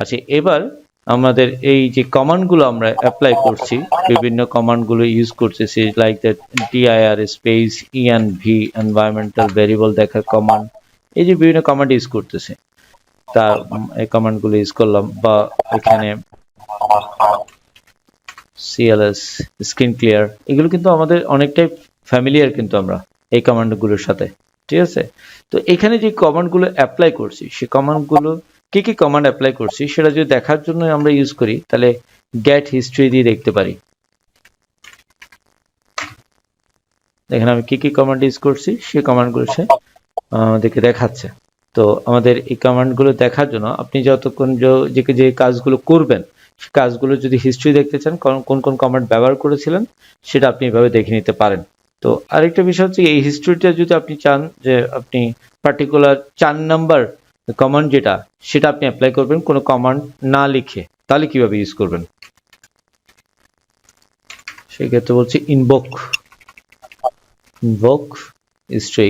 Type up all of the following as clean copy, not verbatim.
আচ্ছা, এবার আমাদের এই যে কমান্ডগুলো আমরা অ্যাপ্লাই করছি, বিভিন্ন কমান্ডগুলো ইউজ করতেছি, like that dir space env environmental variable দেখার কমান্ড, এই যে বিভিন্ন কমান্ড ইউজ করতেছি, তার এই কমান্ডগুলো ইউজ করলাম, বা এখানে cls স্ক্রিন ক্লিয়ার, এগুলো কিন্তু আমাদের অনেকটাই ফ্যামিলিয়ার কিন্তু আমরা এই কমান্ডগুলোর সাথে, ঠিক আছে। তো এখানে যে কমান্ডগুলো অ্যাপ্লাই করছি, সেই কমান্ডগুলো কি কি কমান্ড অ্যাপ্লাই করছি সেটা যদি দেখার জন্য আমরা ইউজ করি, তাহলে গেট হিস্ট্রি দিয়ে দেখতে পারি। এখানে আমি কি কি কমান্ড ইউজ করছি সেই কমান্ডগুলো সে আমাদেরকে দেখাচ্ছে। তো আমাদের এই কমান্ডগুলো দেখার জন্য আপনি যতক্ষণ যে কাজগুলো করবেন, সেই কাজগুলো যদি হিস্ট্রি দেখতে চান, কোন কোন কমান্ড ব্যবহার করেছিলেন, সেটা আপনি এভাবে দেখে নিতে পারেন। তো আরেকটা বিষয় হচ্ছে, এই হিস্ট্রিটা যদি আপনি চান যে আপনি পার্টিকুলার 4 নাম্বার কমান্ড যেটা, সেটা আপনি অ্যাপ্লাই করবেন কোনো কমান্ড না লিখে, তাহলে কিভাবে ইউজ করবেন সেই ক্ষেত্রে বলছি ইনভোক হিস্ট্রি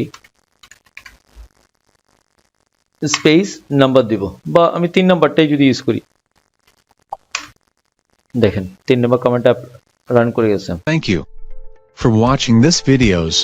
স্পেস নাম্বার দিব, বা আমি 3 নাম্বারটাই যদি ইউজ করি, দেখেন 3 নাম্বার কমান্ডটা রান করে গেছে। Thank you for watching this videos.